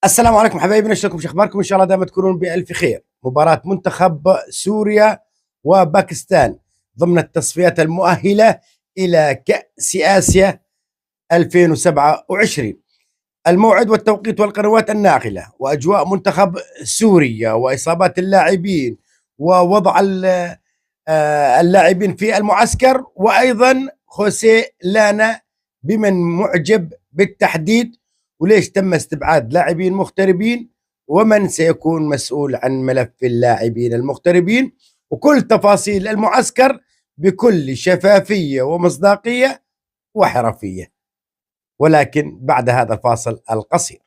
السلام عليكم حبايبنا، شلونكم؟ شو اخباركم؟ ان شاء الله دائما تكونون بالف خير. مباراة منتخب سوريا وباكستان ضمن التصفيات المؤهلة الى كأس آسيا 2027. الموعد والتوقيت والقنوات الناقلة واجواء منتخب سوريا واصابات اللاعبين ووضع اللاعبين في المعسكر، وايضا خوسيه لانا بمن معجب بالتحديد، وليش تم استبعاد لاعبين مغتربين، ومن سيكون مسؤول عن ملف اللاعبين المغتربين، وكل تفاصيل المعسكر بكل شفافية ومصداقية وحرفية، ولكن بعد هذا الفاصل القصير.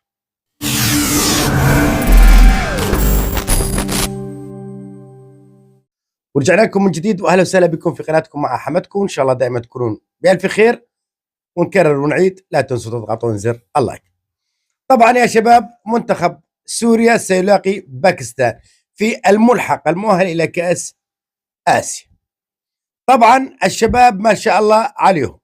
ورجعنا لكم من جديد، واهلا وسهلا بكم في قناتكم مع حمدكم. ان شاء الله دائما تكونون بألف خير، ونكرر ونعيد لا تنسوا تضغطون زر اللايك. طبعا يا شباب، منتخب سوريا سيلاقي باكستان في الملحق المؤهل الى كأس آسيا. طبعا الشباب ما شاء الله عليهم،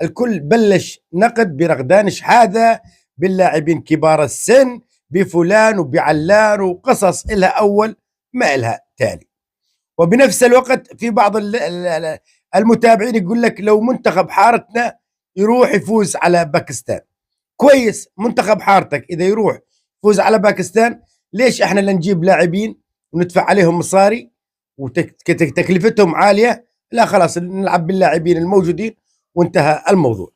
الكل بلش نقد برغدان شحاذة، باللاعبين كبار السن، بفلان وبعلان، وقصص إلها أول ما إلها تالي. وبنفس الوقت في بعض المتابعين يقول لك لو منتخب حارتنا يروح يفوز على باكستان، كويس، منتخب حارتك إذا يروح يفوز على باكستان، ليش إحنا لا نجيب لاعبين وندفع عليهم مصاري وتكلفتهم عالية؟ لا خلاص نلعب باللاعبين الموجودين وانتهى الموضوع.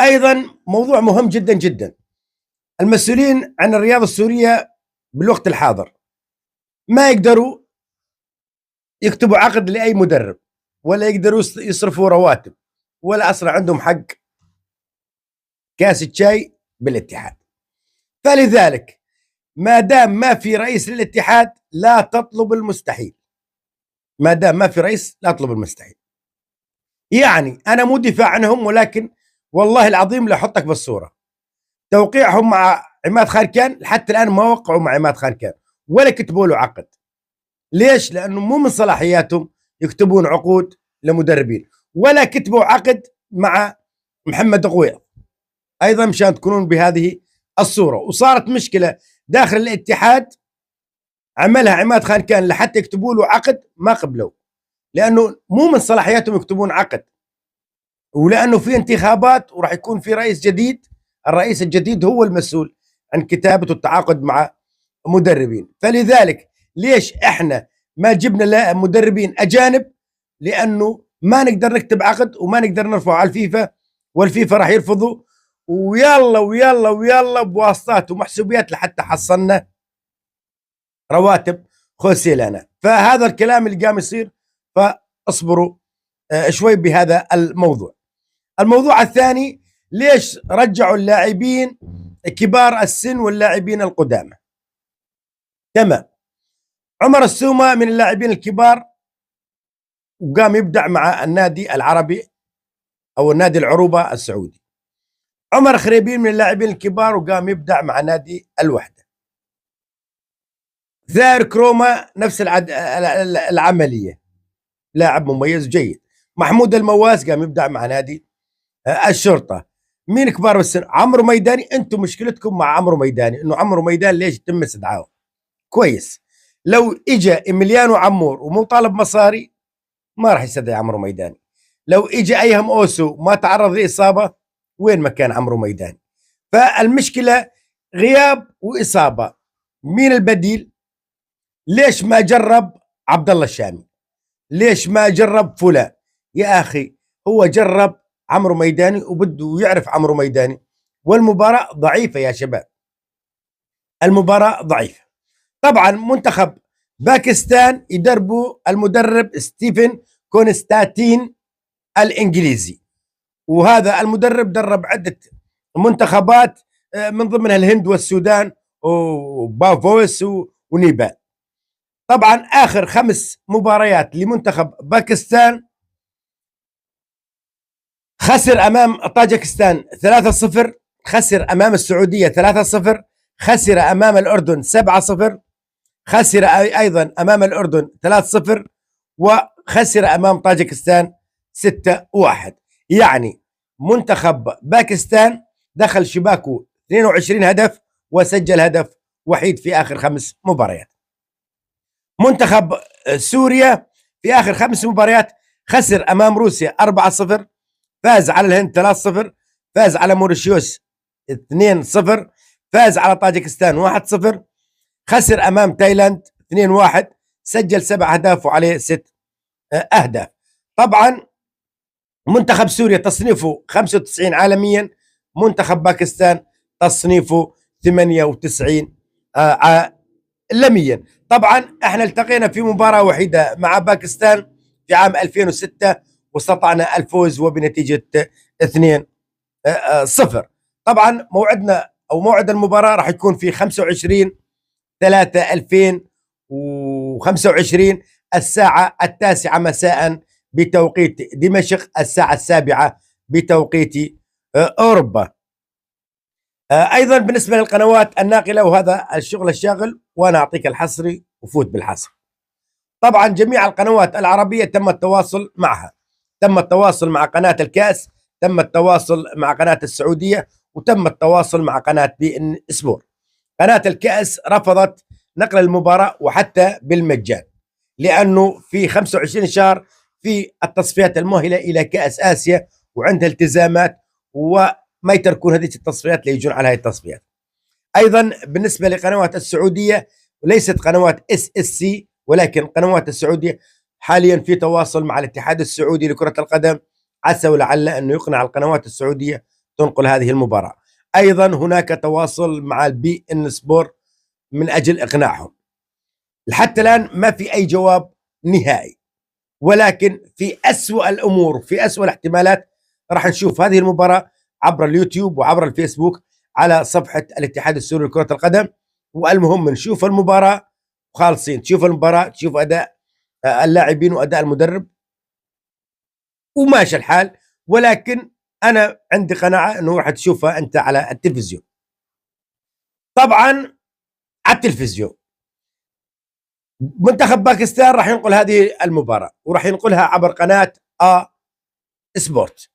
أيضا موضوع مهم جدا جدا، المسؤولين عن الرياضة السورية بالوقت الحاضر ما يقدروا يكتبوا عقد لأي مدرب، ولا يقدروا يصرفوا رواتب، ولا أصلا عندهم حق كاسة شاي بالاتحاد. فلذلك ما دام ما في رئيس للاتحاد لا تطلب المستحيل، ما دام ما في رئيس لا تطلب المستحيل. يعني أنا مو دفاع عنهم، ولكن والله العظيم لأحطك بالصورة، توقيعهم مع عماد خالكان حتى الآن ما وقعوا مع عماد خالكان ولا كتبوا له عقد. ليش؟ لأنه مو من صلاحياتهم يكتبون عقود لمدربين، ولا كتبوا عقد مع محمد غوير أيضا مشان تكونون بهذه الصورة. وصارت مشكلة داخل الاتحاد عملها عماد خالكان لحتى يكتبوا له عقد ما قبلوا، لأنه مو من صلاحياتهم يكتبون عقد، ولأنه في انتخابات وراح يكون في رئيس جديد، الرئيس الجديد هو المسؤول عن كتابة التعاقد مع مدربين. فلذلك ليش احنا ما جبنا مدربين أجانب؟ لأنه ما نقدر نكتب عقد وما نقدر نرفعه على الفيفا، والفيفا راح يرفضوا، ويلا ويلا ويلا بواسطات ومحسوبيات لحتى حصلنا رواتب خوسيه لنا. فهذا الكلام اللي قام يصير، فاصبروا شوي بهذا الموضوع. الموضوع الثاني، ليش رجعوا اللاعبين كبار السن واللاعبين القدامى؟ تمام، عمر السومة من اللاعبين الكبار وقام يبدع مع النادي العربي أو النادي العروبة السعودي. عمر خريبين من اللاعبين الكبار وقام يبدع مع نادي الوحدة. ثائر كروما نفس العملية، لاعب مميز جيد. محمود المواس قام يبدع مع نادي الشرطة. مين كبار بالسن؟ عمرو ميداني. انتم مشكلتكم مع عمرو ميداني انه عمرو ميداني ليش يتم استدعائه؟ كويس، لو اجى إميليانو عمور ومو طالب مصاري ما راح يستدعي عمرو ميداني. لو اجى ايهم اوسو ما تعرض لاصابه، وين مكان عمرو ميداني؟ فالمشكله غياب واصابه. مين البديل؟ ليش ما جرب عبد الله الشامي؟ ليش ما جرب فلان؟ يا اخي هو جرب عمرو ميداني وبده يعرف عمرو ميداني، والمباراة ضعيفة يا شباب، المباراة ضعيفة. طبعا منتخب باكستان يدربوا المدرب ستيفن كونستانتين الإنجليزي، وهذا المدرب درب عدة منتخبات من ضمنها الهند والسودان وبافوس ونيبال. طبعا آخر 5 مباريات لمنتخب باكستان خسر أمام طاجكستان 3-0، خسر أمام السعودية 3-0، خسر أمام الأردن 7-0، خسر أيضا أمام الأردن 3-0، وخسر أمام طاجكستان 6-1. يعني منتخب باكستان دخل شباكه 22 هدف وسجل هدف وحيد في آخر 5 مباريات. منتخب سوريا في آخر 5 مباريات خسر أمام روسيا 4-0، فاز على الهند 3-0، فاز على موريشيوس 2-0، فاز على طاجكستان 1-0، خسر أمام تايلاند 2-1، سجل 7 أهداف وعليه 6 أهداف. طبعا منتخب سوريا تصنيفه 95 عالميا، منتخب باكستان تصنيفه 98 عالميا. طبعا احنا التقينا في مباراة وحيدة مع باكستان في عام 2006 واستطعنا الفوز وبنتيجة 2-0. طبعا موعدنا او موعد المباراة راح يكون في 25/3/2025 الساعة 9 مساء بتوقيت دمشق، الساعة 7 بتوقيت أوروبا. أيضا بالنسبة للقنوات الناقلة، وهذا الشغل الشاغل وأنا أعطيك الحصري وفوت بالحصر. طبعا جميع القنوات العربية تم التواصل معها، تم التواصل مع قناة الكأس، تم التواصل مع قناة السعودية، وتم التواصل مع قناة بي إن سبور. قناة الكأس رفضت نقل المباراة وحتى بالمجان، لأنه في 25 شهر في التصفيات المؤهلة إلى كأس آسيا وعندها التزامات وما يتركون هذه التصفيات ليجون على هذه التصفيات. أيضا بالنسبة لقنوات السعودية، ليست قنوات SSC ولكن قنوات السعودية حاليا في تواصل مع الاتحاد السعودي لكرة القدم، عسى ولعل أنه يقنع القنوات السعودية تنقل هذه المباراة. أيضا هناك تواصل مع البي إن سبور من أجل إقناعهم. لحتى الآن ما في أي جواب نهائي، ولكن في أسوأ الأمور، في أسوأ الاحتمالات راح نشوف هذه المباراة عبر اليوتيوب وعبر الفيسبوك على صفحة الاتحاد السوري لكرة القدم. والمهم نشوف المباراة خالصين، تشوف المباراة، تشوف أداء اللاعبين وأداء المدرب وماشي الحال. ولكن أنا عندي قناعة أنه راح تشوفها أنت على التلفزيون. طبعا على التلفزيون منتخب باكستان راح ينقل هذه المباراة وراح ينقلها عبر قناة سبورت.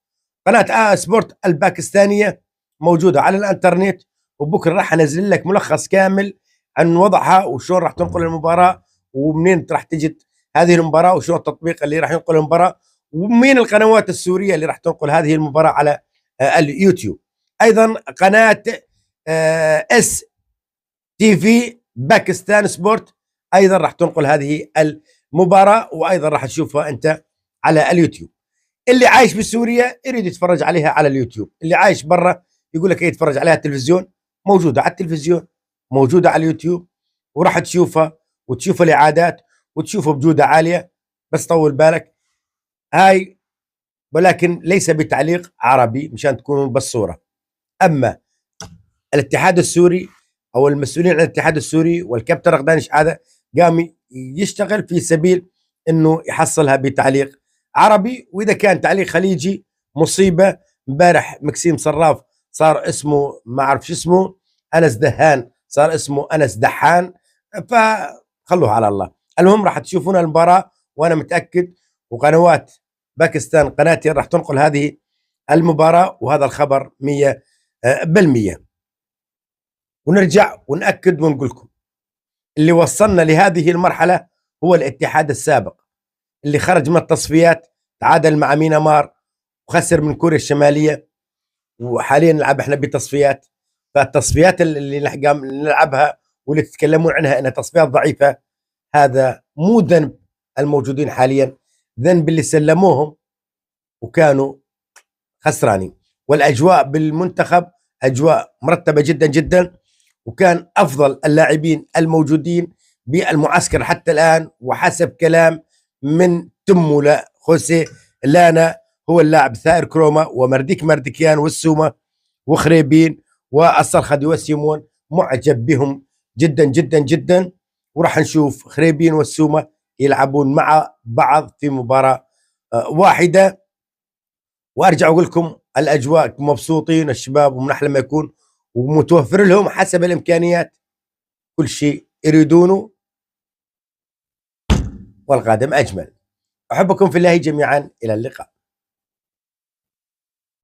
قناة سبورت الباكستانية موجودة على الانترنت، وبكرة راح انزل لك ملخص كامل عن وضعها وشون راح تنقل المباراة ومنين راح تجد هذه المباراة وشون التطبيق اللي راح ينقل المباراة ومين القنوات السورية اللي راح تنقل هذه المباراة على اليوتيوب. ايضا قناة STV باكستان سبورت ايضا راح تنقل هذه المباراة وايضا راح تشوفها انت على اليوتيوب. اللي عايش بسوريا يريد يتفرج عليها على اليوتيوب، اللي عايش برا يقول لك يتفرج عليها التلفزيون، موجودة على التلفزيون، موجودة على اليوتيوب، وراح تشوفها وتشوف الإعادات وتشوفها بجودة عالية. بس طول بالك هاي، ولكن ليس بتعليق عربي مشان تكونوا بالصورة. أما الاتحاد السوري أو المسؤولين عن الاتحاد السوري والكابتن رغدان شحادة قام يشتغل في سبيل إنه يحصلها بتعليق عربي، وإذا كان تعليق خليجي مصيبة. امبارح مكسيم صراف صار اسمه ما أعرف شو اسمه، أنس دهان صار اسمه أنس دحان، فخلوها على الله. المهم راح تشوفون المباراة وأنا متأكد، وقنوات باكستان قناتي راح تنقل هذه المباراة، وهذا الخبر 100%. ونرجع ونأكد ونقول لكم اللي وصلنا لهذه المرحلة هو الاتحاد السابق اللي خرج من التصفيات، تعادل مع مينمار وخسر من كوريا الشمالية، وحاليا نلعب احنا بتصفيات. فالتصفيات اللي نلعبها واللي تتكلمون عنها انها تصفيات ضعيفة، هذا مو ذنب الموجودين حاليا، ذنب اللي سلموهم وكانوا خسرانين. والاجواء بالمنتخب اجواء مرتبة جدا جدا، وكان افضل اللاعبين الموجودين بالمعسكر حتى الان، وحسب كلام من تمولا خوسي لانا هو اللاعب ثائر كروما ومرديك مردكيان والسومة وخريبين والصرخدي والسيمون معجب بهم جدا جدا جدا. وراح نشوف خريبين والسومة يلعبون مع بعض في مباراة واحدة. وارجع اقول لكم الاجواء مبسوطين الشباب ومن احلى ما يكون، ومتوفر لهم حسب الامكانيات كل شيء يريدونه، والقادم اجمل. احبكم في الله جميعا، الى اللقاء.